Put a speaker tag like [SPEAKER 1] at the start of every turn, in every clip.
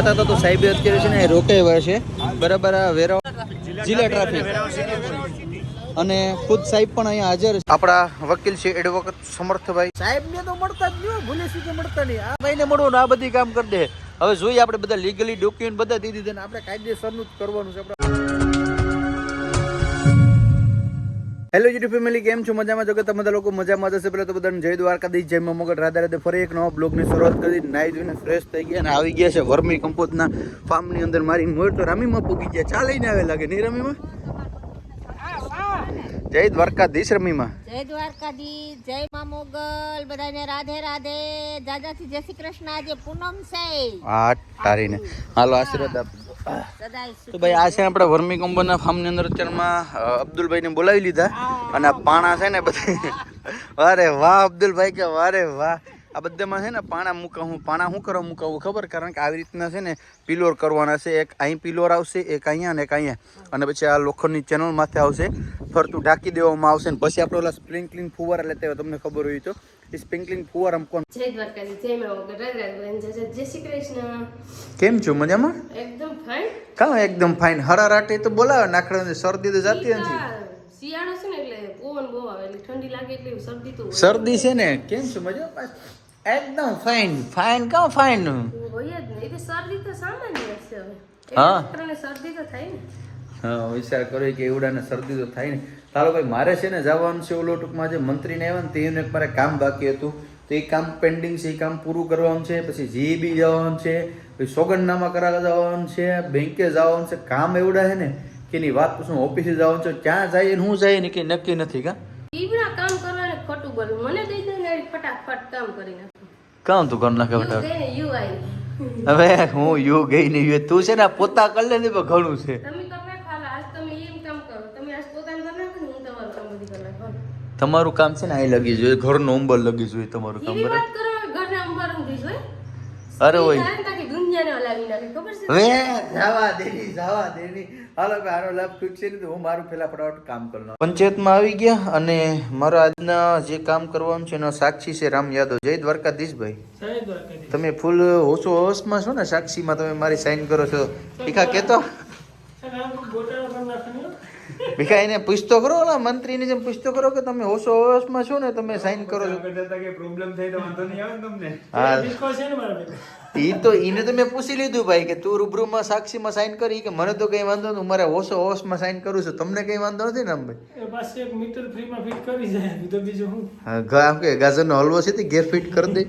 [SPEAKER 1] તો સાહેબ અત્યારે છે ને રોકાયા છે બરાબર વેરાવળ જિલ્લા ટ્રાફિક અને ખુદ સાહેબ પણ અહીંયા હાજર છે. આપણા વકીલ છે એડવોકેટ સમર્થભાઈ. સાહેબ ને તો મળતા જ નહીં, ભૂલે સીધે મળતા નહીં. આ ભાઈને મળવું આ બધી કામ કરી દે. હવે જોઈએ આપણે બધા લીગલી ડોક્યુમેન્ટ બધા દઈ દીધા ને આપણે કાયદેસરનું જ કરવાનું છે. હેલો યુટ્યુબ ફેમિલી, કેમ છો? મજામાં છો કે તમે બધા લોકો મજામાં જશે? પેલા તો બધાને જય દ્વારકાધીશ, જય મા મોગલ, રાધે રાધે. ફરી એક નવા બ્લોગની શરૂઆત કરી. નાઈ ધોઈને ફ્રેશ થઈ ગયા અને આવી ગયા છે વર્મી કમ્પોઝના ફાર્મની અંદર. મારી મોર તો રમીમાં પૂગી ગયા. ચા લઈને આવે લાગે નહીં રમીમાં? જય દ્વારકાધીશ રમીમાં.
[SPEAKER 2] જય દ્વારકાધીશ, જય મા મોગલ, બધાને રાધે રાધે. દાદાથી જય શ્રી કૃષ્ણ. આજે પૂનમ છે.
[SPEAKER 1] હા તારીને હાલો આશીર્વાદ આપો. તો ભાઈ આ છે આપણે વર્મી કંપનીના ફાર્મની અંદર અત્યારમાં અબ્દુલભાઈને બોલાવી લીધા અને આ પાણા છે ને બધા. વારે વાહ અબ્દુલભાઈ, કે વારે વાહ. આ બધામાં છે ને પાણા શું કરવા મુકાવું ખબર? કારણ કે આવી રીતના છે ને પિલોર કરવાના છે. એક અહીં પિલોર આવશે, એક અહીંયા ને એક અહીંયા, અને પછી આ લોખંડની ચેનલ માથે આવશે, ફરતું ઢાંકી દેવામાં આવશે. ને પછી આપણે ઓલા સ્પ્રિંકલિંગ ફુવારા લેતા હોય, તમને ખબર હોય તો એ સ્પ્રિંકલિંગ ફુવારા કોણ?
[SPEAKER 3] જય દ્વારકાધીશ, જય મા મોગલ, રાધે રાધે, જય શ્રી કૃષ્ણ.
[SPEAKER 1] કેમ છો? મજામાં?
[SPEAKER 3] એકદમ ફાઇન.
[SPEAKER 1] કાં એકદમ ફાઇન. હરારાટે તો બોલાવે, નાખડે શરદી તો જાતી નથી.
[SPEAKER 3] શિયાળો છે ને એટલે પવન બહુ આવે એટલે ઠંડી લાગે એટલે શરદી તો
[SPEAKER 1] શરદી છે ને. કેમ છો? મજા? એકદમ ફાઇન. ફાઇન કાં ફાઇન
[SPEAKER 3] હોય જ નહીં. એટલે શરદી તો સામાન્ય છે હવે.
[SPEAKER 1] હા,
[SPEAKER 3] શરદી તો થાય ને.
[SPEAKER 1] હા, વિચાર કરો કે એવડાને શરદી તો થાય ને. ચાલો ભાઈ, મારે છે ને જવાનું છે ઓલો ટૂંકમાં જે મંત્રીને આવ્યા ને તેને મારે કામ બાકી હતું, તો એ કામ પેન્ડિંગ છે. એ કામ પૂરું કરવાનું છે. પછી જીબી જવાનું છે, પછી સોગંદનામા કરાવવા જવાનું છે, બેંકે જવાનું છે. કામ એવડા છે ને કે એની વાત પૂછું. ઓફિસે જવાનું છે, ક્યાં જાય ને શું જાય ને કે નક્કી નથી.
[SPEAKER 3] ઈવડા કામ કરવાને ખોટું બોલવું. મને દઈ દે ને ફટાફટ કામ કરી નાખું.
[SPEAKER 1] કામ તું કર નાખે
[SPEAKER 3] યુ ગઈ ને યુ આવી.
[SPEAKER 1] હવે હું યુ ગઈ ને યુ તું છે ને પોતા કરી લે ને ઘણું છે.
[SPEAKER 3] તમે તમે ખાલા આજ તમે એમ કામ કરો. તમે આજ પોતાનું કરી નાખો ને હું તમારું કામ બધી કરી નાખું.
[SPEAKER 1] તમારું કામ છે ને અહીં લગી જોઈએ, ઘરનો અંબર લગી જોઈએ તમારું કામ.
[SPEAKER 3] એવી વાત કરો, ઘરના અંબર ઊંધી જોઈએ.
[SPEAKER 1] અરે હોય
[SPEAKER 3] દુનિયાને હલાવી નાખે, ખબર છે?
[SPEAKER 1] હવે જવા દેની. હાલો આનો લાભ છૂટશે ને તો હું મારું પેલા ફટાફટ કામ કરી લઉં. પંચાયતમાં આવી ગયા અને મારા આજના જે કામ કરવાનું છે એનો સાક્ષી છે રામ યાદવ. જય દ્વારકાધીશ ભાઈ. તમે ફૂલ હોશો હોશમાં છો ને? સાક્ષીમાં તમે મારી સાઈન કરો છો. ભીખા કેતો ભીખા એને પૂછતો કરો, ઓલા મંત્રીને જેમ પૂછતો કરો કે તમે હોશો હોશમાં છો ને, તમે સાઈન કરો છો.
[SPEAKER 4] પ્રોબ્લેમ થાય તો વાંધો નહીં આવે ને તમને.
[SPEAKER 1] હા ઈ તો ઈને તો મેં પૂછી લીધું ભાઈ કે તું રૂબરૂમાં સાક્ષીમાં સાઈન કરી, કે મને તો કઈ વાંધો નથી, મારે હોશો હોશમાં સાઈન કરું છું, તમને કઈ વાંધો નથી ને? ભાઈ
[SPEAKER 4] બસ એક મીટર ફ્રીમાં ફિટ કરી જાય તો બીજું હું.
[SPEAKER 1] હા આમ કે ગાજરનો હલવો છે તે ઘેર ફિટ કરી દે.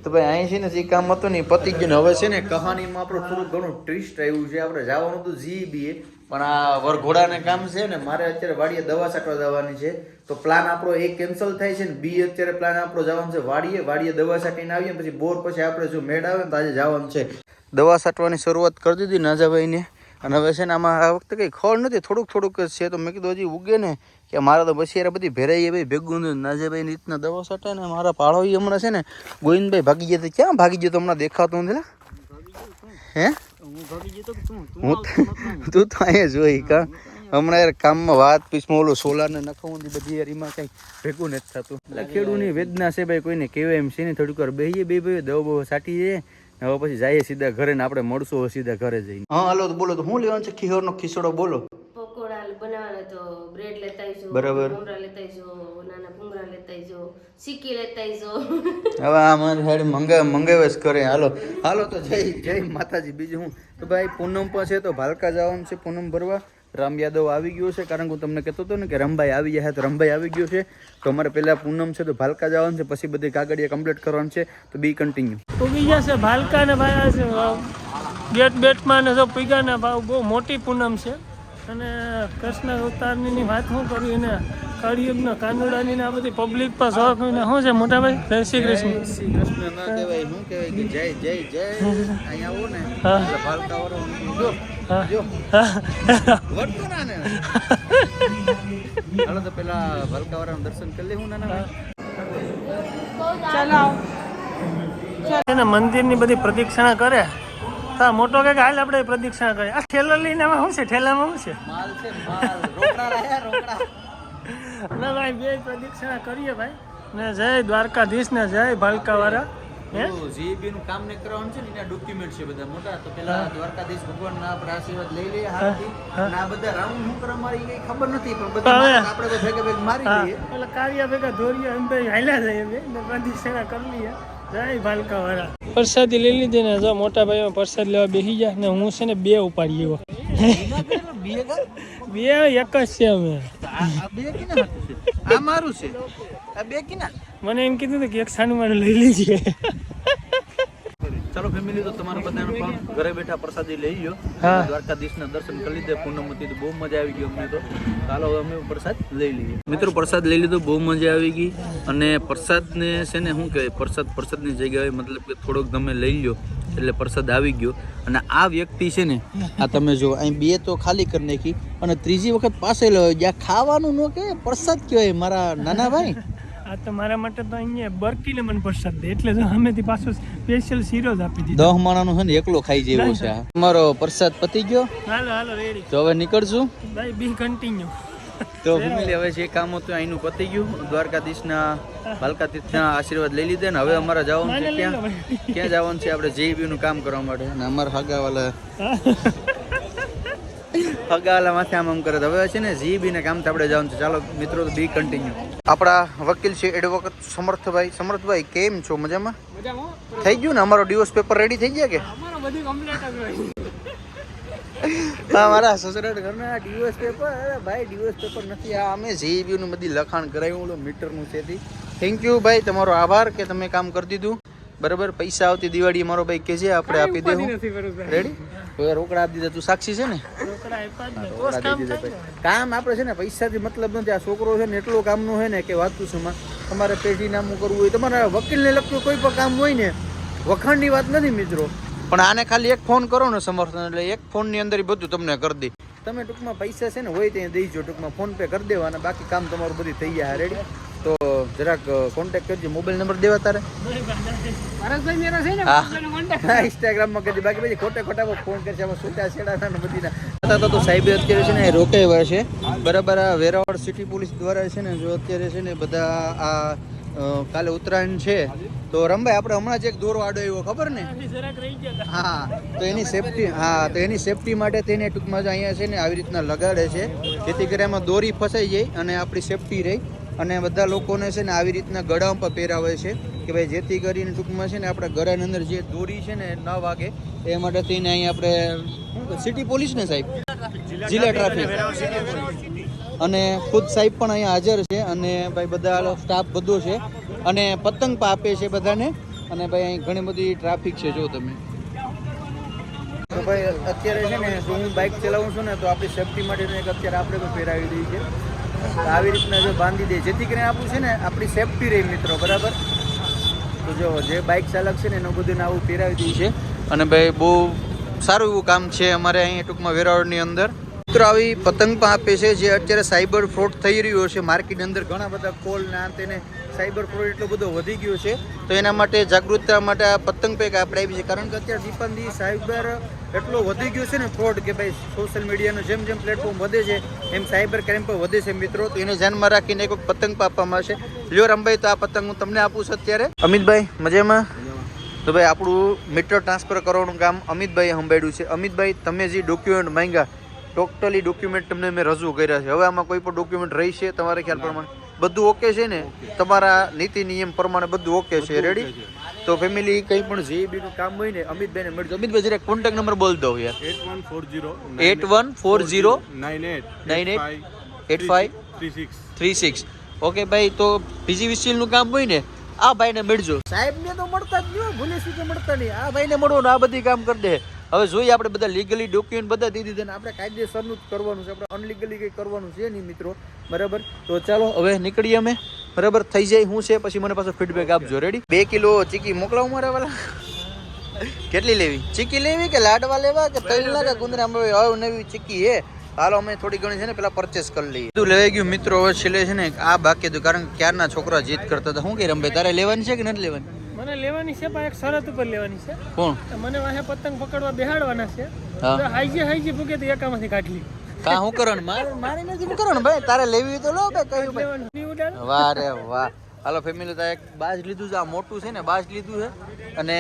[SPEAKER 1] તો ભાઈ અહીં છે ને જે કામ હતું ને પતી ગયું. હવે છે ને કહાનીમાં આપણું થોડું ઘણું ટ્વિસ્ટ આવ્યું છે. આપણે જવાનું હતું જીબીએ, પણ આ વરઘોડાને કામ છે ને મારે અત્યારે વાડીએ દવા છાંટવા જવાની છે. તો પ્લાન આપણો એ કેન્સલ થાય છે ને બી અત્યારે પ્લાન આપણો જવાનું છે વાડીએ દવા છાંટીને આવીએ પછી બોર પછી આપણે જો મેળ આવે ને તો આજે જવાનું છે. દવા છાંટવાની શરૂઆત કરી દીધી નાજાભાઈને. અને હવે છે ને આમાં આ વખતે કંઈ ખોળ નથી, થોડુંક જ છે. તો મેં કીધું હજી ઉગે ને કે મારે તો પછી યાર બધી ભેરાઈએ ભાઈ ભેગું નાજાભાઈની રીતના દવા છાંટે ને મારા પાળો હમણાં છે ને ગોવિંદભાઈ ભાગી ગયા. તો ક્યાં ભાગી ગયો? તો હમણાં દેખાતો નથી. હે તું તો અહીંયા જોઈ કા હમણાં યાર કામમાં વાત પીસમાં ઓલો સોલાર ને નખાવું બધી યાર એમાં કઈ ભેગું નથી થતું. એટલે ખેડૂની વેદના છે ભાઈ, કોઈને કહેવાય એમ છે ને. થોડીક વાર બેહીએ બે ભાઈ દવા બવા છાંટી જઈએ, હવે પછી જઈએ સીધા ઘરે ને આપણે મળશું સીધા ઘરે જઈને. હા હાલો તો બોલો, તો શું લેવાનું છે? ખીહોરનો ખીસડો બોલો.
[SPEAKER 3] પકોડા બનાવવાના તો બ્રેડ લેતા આવીશું,
[SPEAKER 1] બરાબર,
[SPEAKER 3] ભૂંગળા લેતા આવીશું, નાના ભૂંગળા લેતા આવીશું, સિક્કી લેતા આવીશું.
[SPEAKER 1] હવે આ મારી સાઈડ મંગાવે જ કરે. હાલો તો જય માતાજી. બીજું હું તો ભાઈ પૂનમ પણ છે તો ભાલકા જવાનું છે પૂનમ ભરવા. રામ યાદવ આવી ગયો છે, કારણ કે હું તમને કહેતો હતો ને કે રમભાઈ આવી ગયા, તો રમભાઈ આવી ગયો છે. તો અમારે પહેલા પૂનમ છે તો ભાલકા જવાનું છે, પછી બધી કાગળિયા કમ્પ્લીટ કરવાનું છે. તો બી કન્ટિન્યુ
[SPEAKER 4] ઉગી જશે ભાલકા ને ભાઈ બેટમાં ને જો પીગા ને ભાવ બહુ મોટી પૂનમ છે. અને કૃષ્ણ અવતારની વાત શું કરી એને કળિયુગના કાનુડાની ને આ બધી પબ્લિક પર શોખ ને શું છે મોટા ભાઈ? જય શ્રી કૃષ્ણ.
[SPEAKER 1] શ્રી કૃષ્ણ ના કહેવાય, શું કહેવાય કે જય જય જય. અહીંયા આવો ને ભાલકા વાળો જો વળતો ના ને. હાલો તો પેલા ભાલકા વાળાનું દર્શન કરી લે. હું નાના
[SPEAKER 4] ચાલો મંદિરની બધી પ્રદક્ષિણા કરે તા મોટો કે હાલ આપણે પ્રદક્ષિણા કરીએ. આ ઠેલો લઈને શું છે? ઠેલામાં શું છે?
[SPEAKER 1] માલ છે માલ. રોકડા રહ્યા રોકડા.
[SPEAKER 4] ના ભાઈ બે પ્રદક્ષિણા કરીએ ભાઈ. ને જય દ્વારકાધીશ ને જય ભાલકા વાળા. હે?
[SPEAKER 1] જીબી નું કામ ને કરવાનું છે ને એના ડોક્યુમેન્ટ છે બધા મોટા, તો પેલા દ્વારકાધીશ ભગવાનના આપણે આશીર્વાદ લઈ લઈએ હાથથી. અને આ બધા રાઉન્ડ શું કરવા મારી કઈ ખબર નથી, પણ બધા
[SPEAKER 4] હવે.
[SPEAKER 1] આપણે તો ભેગા ભેગ મારી
[SPEAKER 4] હા
[SPEAKER 1] દઈએ.
[SPEAKER 4] એટલે કાર્યા ભેગા દોરીએ એમ ભાઈ હાલ્યા જાય બે ને પ્રદક્ષિણા કરી લઈએ. જય ભાલકા વાળા. પ્રસાદી લઈ લીધી ને જો મોટા ભાઈઓ પ્રસાદ લેવા બેસી ગયા ને હું છે ને 2 ઉપાડી ગયો.
[SPEAKER 1] બે કા?
[SPEAKER 4] 2 એક જ છે અમે.
[SPEAKER 1] આ બે કિના હાથું છે? આ મારું છે. આ બે કિના?
[SPEAKER 4] મને એમ કીધું હતું કે એક સાનુમાનું લઈ લીજીએ.
[SPEAKER 1] ચાલો ફેમિલી, તો તમારા બધાને પણ ઘરે બેઠા પ્રસાદી લઈ લો.
[SPEAKER 4] હા.
[SPEAKER 1] દ્વારકાધીશના દર્શન કરી લીધે પૂનમ હતી તો બહુ મજા આવી ગઈ અમને તો. ચાલો હવે અમે પ્રસાદ લઈ લઈએ. મિત્રો પ્રસાદ લઈ લીધો, બહુ મજા આવી ગઈ. અને પ્રસાદને છે ને શું કહેવાય, પ્રસાદની જગ્યાએ મતલબ કે થોડોક તમે લઈ લો એટલે પ્રસાદ આવી ગયો. અને આ વ્યક્તિ છે ને, આ તમે જો અહીં 2 તો ખાલી કરી નાખી અને ત્રીજી વખત પાસે લો. જ્યાં ખાવાનું ન કહેવાય, પ્રસાદ કહેવાય મારા નાના ભાઈ.
[SPEAKER 4] આ તો મારા માટે તો અહીંયા બરકીને મને પ્રસાદ દે એટલે જો સામેથી પાછો સ્પેશિયલ શીરો જ આપી દીધો.
[SPEAKER 1] 10 માણાનો છે ને એકલો ખાઈ જેવો છે આ. તમારો પ્રસાદ પતી ગયો,
[SPEAKER 4] હાલો હાલો રેડી.
[SPEAKER 1] તો હવે નીકળશું.
[SPEAKER 4] ભાઈ બી કન્ટિન્યુ.
[SPEAKER 1] તો ફેમિલી હવે જે કામ હતું અહીંનું પતી ગયું. દ્વારકાધીશના ભાલકાધીશના આશીર્વાદ લઈ લીધા ને હવે અમારે જવાનું છે ક્યાં જવાનું છે આપણે JB નું કામ કરવા માટે. અને અમારા હગાવાલા માથે આમ કરે. હવે છે ને JB ને કામ આપણે જવાનું છે. ચાલો મિત્રો, તો બી કન્ટિન્યુ. આપણા વકીલ છે એડવોકેટ સમર્થભાઈ. સમર્થભાઈ કેમ છો? મજામાં? થઈ ગયું ને અમારો ડિવોર્સ પેપર રેડી થઈ ગયા કે? હા, મારા સસરા ઘરના ડિવોર્સ પેપર. અરે ભાઈ ડિવોર્સ પેપર નથી, આ અમે JB નું બધી લખાણ કરાવ્યું મીટરનું છે. થેન્ક યુ ભાઈ, તમારો આભાર કે તમે કામ કરી દીધું. બરાબર, પૈસા આવતી દિવાળી મારો ભાઈ કે છે આપણે આપી દેવું. રેડી? હવે રોકડા આપી દીધા. તું સાક્ષી છે ને? કામ આપણે છે ને પૈસાથી મતલબ નથી. આ છોકરો છે ને એટલો કામનો હોય ને કે વાત પૂછોમાં. તમારે પેઢી નામું કરવું હોય, તમારા વકીલને લગતું કોઈ પણ કામ હોય ને, વખાણની વાત નથી મિત્રો. પણ આને ખાલી એક ફોન કરો ને સમર્થન, એટલે એક ફોનની અંદર બધું તમને કરી દે. તમે ટૂંકમાં પૈસા છે ને હોય ત્યાં દઈજો, ટૂંકમાં ફોન પે કરી દેવાના, બાકી કામ તમારું બધું થઈ જાય. રેડી? તો જરાક કોન્ટેક્ટ કરજો. મોબાઈલ નંબર દેવા તારે? હા, ઇન્સ્ટાગ્રામમાં કરજો. બાકી પછી ખોટા ફોન કરશે આમાં છૂટા છેડા બધી ના. તો સાહેબે અત્યારે છે ને રોકાયા છે. બરાબર, આ વેરાવળ સિટી પોલીસ દ્વારા છે ને, જો અત્યારે છે ને બધા આ કાલે ઉત્તરાયણ છે તો રમભાઈ આપણે હમણાં જ એક દોરો આડો આવ્યો, ખબર ને? હા, તો એની સેફટી, હા તો એની સેફટી માટે તેને ટૂંકમાં અહીંયા છે ને આવી રીતના લગાડે છે, જેથી કરી એમાં દોરી ફસાઈ જાય અને આપણી સેફટી રહે. અને બધા લોકોને છે ને આવી રીતના ગળા પર પહેરાવે છે કે ભાઈ જેથી કરીને ટૂંકમાં છે ને આપણા ગળાની અંદર જે દોરી છે ને ન વાગે એ માટે થઈને અહીં આપણે સિટી પોલીસ ને સાહેબ, જિલ્લા ટ્રાફિક અને ખુદ સાહેબ પણ અહીંયા હાજર છે. અને ભાઈ બધા સ્ટાફ બધો છે અને પતંગ પણ આપે છે બધાને. અને ભાઈ અહીં ઘણી બધી ટ્રાફિક છે. જો તમે તો ભાઈ અત્યારે છે ને જો હું બાઇક ચલાવું છું ને તો આપણી સેફટી માટે એક અત્યારે આપણે પણ પહેરાવી દઈએ છીએ. આવી રીતના જો બાંધી દે જેથી કરીને આપણું છે ને આપણી સેફટી રહી મિત્રો. બરાબર, તો જો જે બાઇક ચાલક છે ને એનું બધું આવું પહેરાવી દઈએ છે. અને ભાઈ બહુ સારું એવું કામ છે અમારે અહીં ટૂંકમાં વેરાવળની અંદર. મિત્રો આવી પતંગ પણ આપે છે. જે અત્યારે સાયબર ફ્રોડ થઈ રહ્યો છે માર્કેટની અંદર, ઘણા બધા કોલ ને આ તેને સાયબર ફ્રોડ એટલો બધો વધી ગયો છે. તો એના માટે જાગૃતતા માટે આ પતંગ પેક આપણે આપી છે. કારણ કે અત્યારે દીપાંદી સાયબર એટલો વધી ગયો છે ને ફ્રોડ કે ભાઈ સોશિયલ મીડિયાનું જેમ જેમ પ્લેટફોર્મ વધે છે એમ સાયબર ક્રાઇમ પણ વધે છે મિત્રો. તો એને ધ્યાનમાં રાખીને એક પતંગ પણ આપવામાં આવશે. લ્યો રામભાઈ, તો આ પતંગ હું તમને આપું છું અત્યારે. અમિતભાઈ મજામાં? તો ભાઈ આપણું મીટર ટ્રાન્સફર કરવાનું કામ અમિતભાઈએ સંભાળ્યું છે. અમિતભાઈ, તમે જે ડોક્યુમેન્ટ માંગ્યા ટોટલી ડોક્યુમેન્ટ તમને મેં રજૂ કર્યા છે. હવે આમાં કોઈ પણ ડોક્યુમેન્ટ રહી છે તમારા ખ્યાલ પ્રમાણે? બધું ઓકે છે ને? તમારા નીતિ નિયમ પ્રમાણે બધું ઓકે છે? રેડી? તો ફેમિલી કંઈ પણ JB નું કામ હોય ને અમિતભાઈને મળજો. અમિતભાઈ જરા કોન્ટેક્ટ નંબર બોલ દો યાર. 8140 988536. ઓકે ભાઈ, તો PGVCL નું કામ હોય ને આ ભાઈને મળજો. સાહેબને તો મળતા જ નહીં, ભૂલે સીધે મળતા નહીં. આ ભાઈને મળો ને આ બધી કામ કરી દે. હવે જોઈએ આપણે બધા લીગલી ડોક્યુમેન્ટ બધા દઈ દીધા ને આપણે કાયદેસરનું જ કરવાનું છે. આપણે અનલીગલી કંઈ કરવાનું છે નહીં મિત્રો. બરાબર, તો ચાલો હવે નીકળીએ અમે. બરાબર, થઈ જાય શું છે પછી મને પાછો ફીડબેક આપજો. રેડી? 2 કિલો ચીકી મોકલાવું મારા વાલા? કેટલી લેવી? ચીકી લેવી કે લાડવા લેવા કે તલના કે ગુંદરામાં? હવે નવી ચીકી હે. હાલો અમે થોડી ઘણી છે ને પેલા પરચેસ કરી લઈએ. બધું લેવાઈ ગયું મિત્રો. હવે છેલ્લે છે ને આ બાકી હતું, કારણ કે ક્યારના છોકરા જીદ કરતા હતા. શું કે રમભાઈ, તારે લેવાની છે કે નથી લેવાની?
[SPEAKER 4] મને લેવાની છે પણ એક શરત ઉપર લેવાની છે.
[SPEAKER 1] કોણ?
[SPEAKER 4] મને વાહે પતંગ પકડવા બેહાડવાના છે. હાઈજી પૂગે તો એકામાંથી કાઢી લી.
[SPEAKER 1] કા હું કરવાનું? મારી નથી કરવાનું ભાઈ. તારે લેવી તો લો ભાઈ. કયું ભાઈ? વાહ રે વાહ. હાલો ફેમિલી તો એક બાજ લીધું છે, આ મોટું છે ને બાજ લીધું છે અને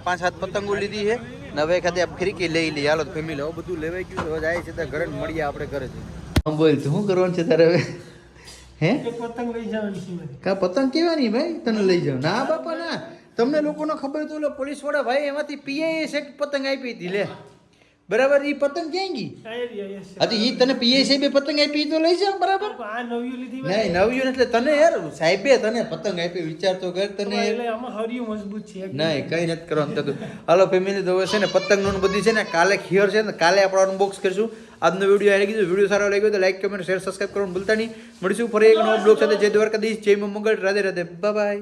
[SPEAKER 1] 5-7 પતંગો લીધી છે ને હવે ખાતે ફિરકી લઈ લઈએ. હાલો ફેમિલી હવે બધું લેવાઈ ગયું છે, હવે જાય છે ઘરે મળીએ આપણે ઘરે જઈને. બોલ તું શું કરવાનું છે તારે હવે? હે
[SPEAKER 4] પતંગ લઈ જવાની છે મારે.
[SPEAKER 1] કા પતંગ કેવાની ભાઈ તને લઈ જાવ? ના બાપા ના, તમને લોકોને ખબર તો ઓલો પોલીસ વાળા ભાઈ એમાંથી પીઆઈ છે પતંગ આપી હતી લે, બરાબર? ઈ પતંગ ક્યાં ગઈ? હતી ઈ તને પીઆઈ સાહેબે પતંગ આપી તો લઈ જાવ, બરાબર?
[SPEAKER 4] આ નવ્યું લીધી
[SPEAKER 1] નહીં નવ્યું એટલે તને યાર સાહેબે તને પતંગ આપી, વિચાર તો કર તને.
[SPEAKER 4] એટલે આમાં હરિયું મજબૂત છે.
[SPEAKER 1] નહીં કઈ નથી કરવાનું થતું. હાલો ફેમિલી તો હવે છે ને પતંગ નું બધી છે ને કાલે ખીર છે ને કાલે આપણે અનબોક્સ કરીશું. આજનો વિડીયો આવી ગયો, વિડીયો સારો લાગ્યો તો લાઈક કમેન્ટ શેર સબસ્ક્રાઈબ કરવાનું ભૂલતા નહીં. મળીશું ફરી એક નવો બ્લોગ સાથે. જય દ્વારકાધીશ, જય મંગળ, રાધે રાધે, બાય બાય.